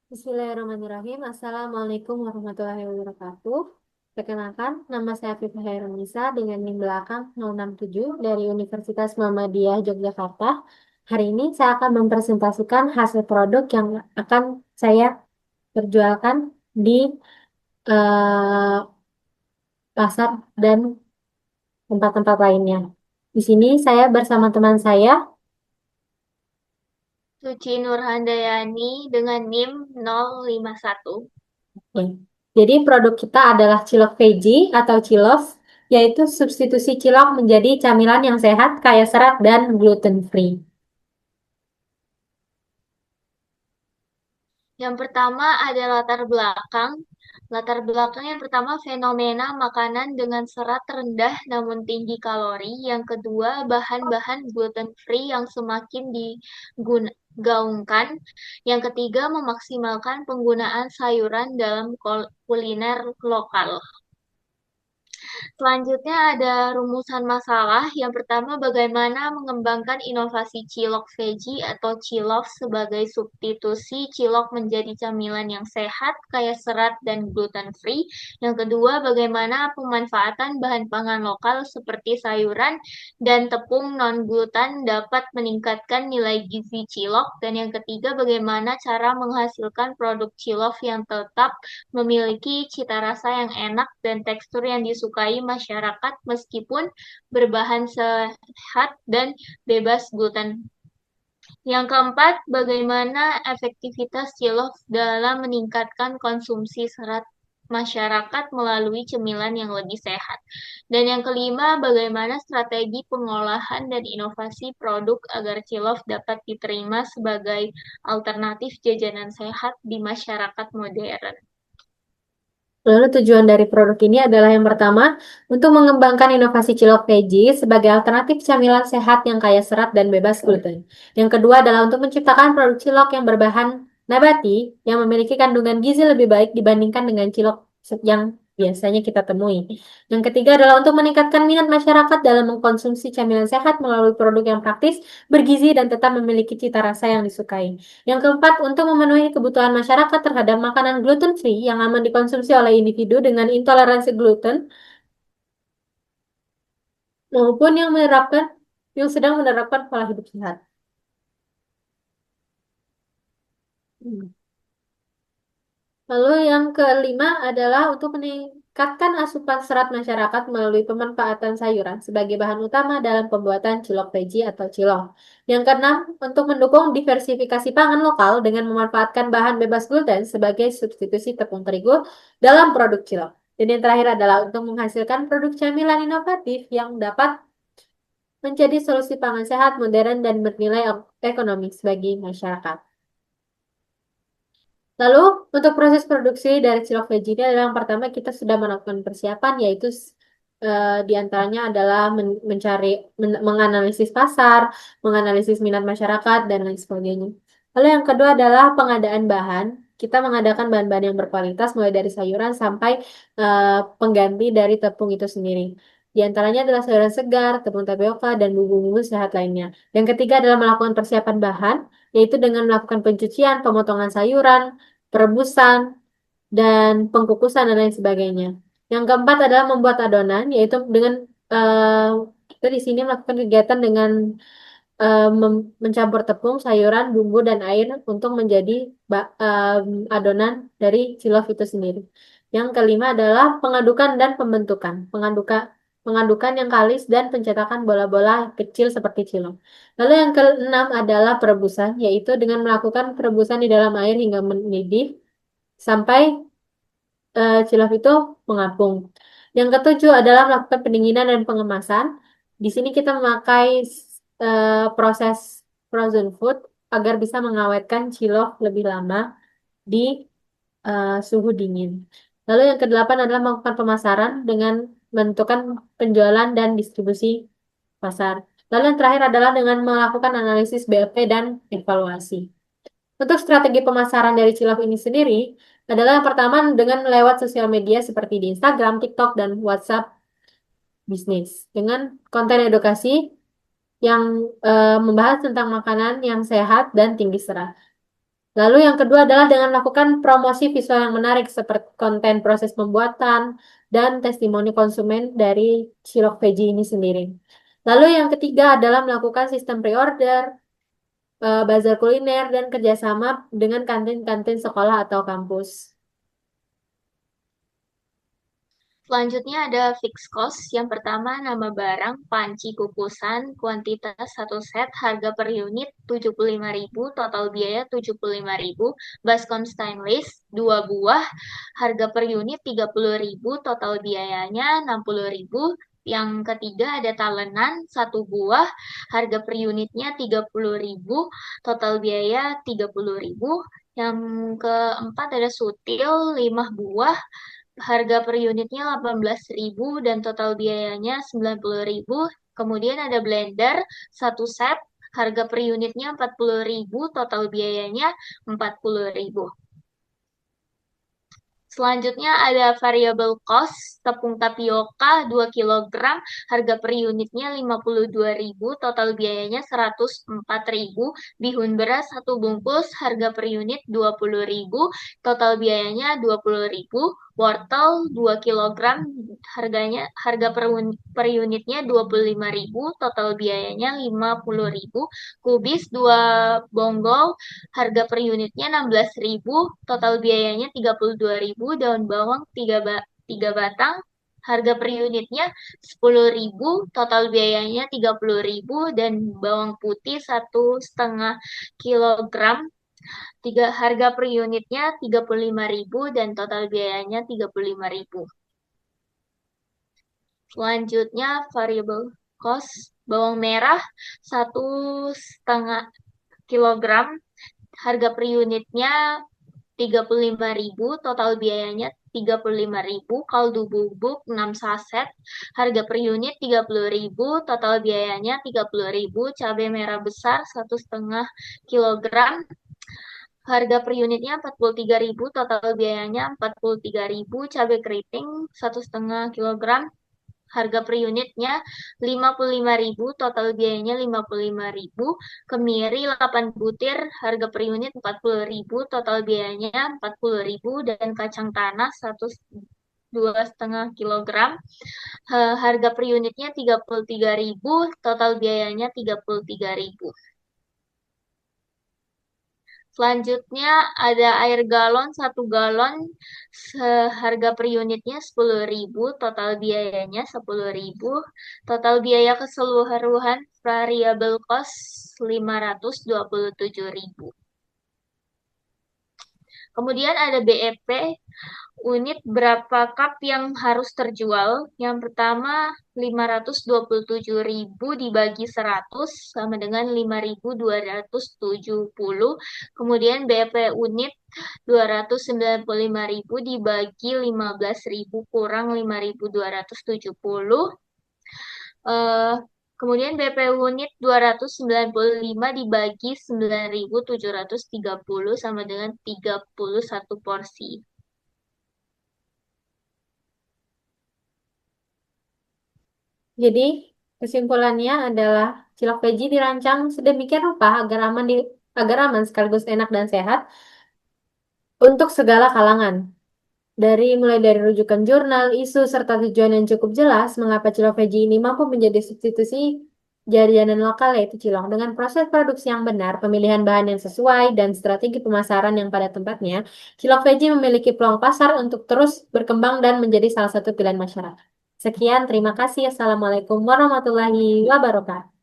Bismillahirrahmanirrahim. Assalamualaikum warahmatullahi wabarakatuh. Perkenalkan, nama saya Fifah Hairunisa dengan NIM belakang 067 dari Universitas Muhammadiyah Yogyakarta. Hari ini saya akan mempresentasikan hasil produk yang akan saya perjualkan di eh, pasar dan tempat-tempat lainnya. Di sini saya bersama teman saya. Suci Nurhandayani dengan NIM 051. Ya. Jadi produk kita adalah cilok veggie atau cilos, yaitu substitusi cilok menjadi camilan yang sehat, kaya serat, dan gluten free. Yang pertama ada latar belakang. Latar belakang yang pertama fenomena makanan dengan serat rendah namun tinggi kalori. Yang kedua bahan-bahan gluten free yang semakin digaungkan. Yang ketiga memaksimalkan penggunaan sayuran dalam kuliner lokal. Selanjutnya ada rumusan masalah. Yang pertama, bagaimana mengembangkan inovasi cilok veggie atau cilok sebagai substitusi cilok menjadi camilan yang sehat, kaya serat, dan gluten free. Yang kedua, bagaimana pemanfaatan bahan pangan lokal seperti sayuran dan tepung non-gluten dapat meningkatkan nilai gizi cilok. Dan yang ketiga, bagaimana cara menghasilkan produk cilok yang tetap memiliki cita rasa yang enak dan tekstur yang disukai masyarakat meskipun berbahan sehat dan bebas gluten. Yang keempat, bagaimana efektivitas cilok dalam meningkatkan konsumsi serat masyarakat melalui cemilan yang lebih sehat. Dan yang kelima, bagaimana strategi pengolahan dan inovasi produk agar cilok dapat diterima sebagai alternatif jajanan sehat di masyarakat modern. Lalu tujuan dari produk ini adalah yang pertama, untuk mengembangkan inovasi cilok veggie sebagai alternatif camilan sehat yang kaya serat dan bebas gluten. Yang kedua adalah untuk menciptakan produk cilok yang berbahan nabati yang memiliki kandungan gizi lebih baik dibandingkan dengan cilok yang biasanya kita temui. Yang ketiga adalah untuk meningkatkan minat masyarakat dalam mengkonsumsi camilan sehat melalui produk yang praktis, bergizi, dan tetap memiliki cita rasa yang disukai. Yang keempat, untuk memenuhi kebutuhan masyarakat terhadap makanan gluten free yang aman dikonsumsi oleh individu dengan intoleransi gluten maupun yang sedang menerapkan pola hidup sehat. Hmm. Lalu yang kelima adalah untuk meningkatkan asupan serat masyarakat melalui pemanfaatan sayuran sebagai bahan utama dalam pembuatan cilok veggie atau cilok. Yang keenam, untuk mendukung diversifikasi pangan lokal dengan memanfaatkan bahan bebas gluten sebagai substitusi tepung terigu dalam produk cilok. Dan yang terakhir adalah untuk menghasilkan produk camilan inovatif yang dapat menjadi solusi pangan sehat, modern, dan bernilai ekonomis bagi masyarakat. Lalu, untuk proses produksi dari cilok veggie ini adalah yang pertama kita sudah melakukan persiapan, yaitu di antaranya adalah menganalisis pasar, menganalisis minat masyarakat, dan lain sebagainya. Lalu yang kedua adalah pengadaan bahan. Kita mengadakan bahan-bahan yang berkualitas, mulai dari sayuran sampai pengganti dari tepung itu sendiri. Di antaranya adalah sayuran segar, tepung tapioka, dan bumbu-bumbu sehat lainnya. Yang ketiga adalah melakukan persiapan bahan, yaitu dengan melakukan pencucian, pemotongan sayuran, perebusan, dan pengkukusan dan lain sebagainya. Yang keempat adalah membuat adonan, yaitu dengan eh, kita di sini melakukan kegiatan dengan mencampur tepung, sayuran, bumbu, dan air untuk menjadi adonan dari cilok itu sendiri. Yang kelima adalah pengadukan dan pembentukan. Pengadukan yang kalis dan pencetakan bola-bola kecil seperti cilok. Lalu yang keenam adalah perebusan, yaitu dengan melakukan perebusan di dalam air hingga mendidih sampai cilok itu mengapung. Yang ketujuh adalah melakukan pendinginan dan pengemasan. Di sini kita memakai proses frozen food agar bisa mengawetkan cilok lebih lama di suhu dingin. Lalu yang kedelapan adalah melakukan pemasaran dengan menentukan penjualan dan distribusi pasar. Lalu yang terakhir adalah dengan melakukan analisis BLP dan evaluasi. Untuk strategi pemasaran dari cilok ini sendiri adalah yang pertama dengan lewat sosial media seperti di Instagram, TikTok, dan WhatsApp bisnis dengan konten edukasi yang membahas tentang makanan yang sehat dan tinggi serat. Lalu yang kedua adalah dengan melakukan promosi visual yang menarik seperti konten proses pembuatan dan testimoni konsumen dari cilok veggie ini sendiri. Lalu yang ketiga adalah melakukan sistem pre-order, bazar kuliner, dan kerjasama dengan kantin-kantin sekolah atau kampus. Selanjutnya ada fixed cost. Yang pertama nama barang, panci kukusan, kuantitas satu set, harga per unit 75.000, total biaya 75.000, baskom stainless 2 buah, harga per unit 30.000, total biayanya 60.000. Yang ketiga ada talenan satu buah, harga per unitnya 30.000, total biaya 30.000. Yang keempat ada sutil 5 buah, harga per unitnya 18.000 dan total biayanya 90.000. Kemudian ada blender satu set, harga per unitnya 40.000, total biayanya 40.000. Selanjutnya ada variable cost, tepung tapioka 2 kilogram, harga per unitnya 52.000, total biayanya 104.000, bihun beras 1 bungkus, harga per unit 20.000, total biayanya 20.000, wortel 2 kilogram, harga per unitnya 25.000, total biayanya 50.000, kubis 2 bonggol, harga per unitnya 16.000, total biayanya 32.000, daun bawang 3 batang, harga per unitnya 10.000, total biayanya 30.000, dan bawang putih 1,5 kilogram, harga per unitnya 35.000 dan total biayanya 35.000. Selanjutnya variable cost, bawang merah 1,5 kilogram, harga per unitnya 35.000, total biayanya 35.000, kaldu bubuk 6 saset, harga per unit 30.000, total biayanya 30.000, cabai merah besar 1,5 kilogram, harga per unitnya 43.000, total biayanya 43.000, cabai keriting 1,5 kilogram, harga per unitnya 55.000, total biayanya 55.000, kemiri 8 butir, harga per unit 40.000, total biayanya 40.000, dan kacang tanah 2,5 kilogram, harga per unitnya 33.000, total biayanya 33.000. Selanjutnya ada air galon 1 galon, harga per unitnya 10.000, total biayanya 10.000, total biaya keseluruhan variable cost 527.000. Kemudian ada BEP, unit berapa cup yang harus terjual. Yang pertama 527.000 dibagi 100 sama dengan 5.270. Kemudian BEP unit 295.000 dibagi 15.000 kurang 5.270. Eh, Kemudian BP unit 295 dibagi 9.730 sama dengan 31 porsi. Jadi, kesimpulannya adalah cilok veggie dirancang sedemikian rupa agar aman sekaligus enak dan sehat untuk segala kalangan. Mulai dari rujukan jurnal, isu, serta tujuan yang cukup jelas, mengapa cilok veggie ini mampu menjadi substitusi jajanan lokal yaitu cilok. Dengan proses produksi yang benar, pemilihan bahan yang sesuai, dan strategi pemasaran yang pada tempatnya, cilok veggie memiliki peluang pasar untuk terus berkembang dan menjadi salah satu pilihan masyarakat. Sekian, terima kasih. Assalamualaikum warahmatullahi wabarakatuh.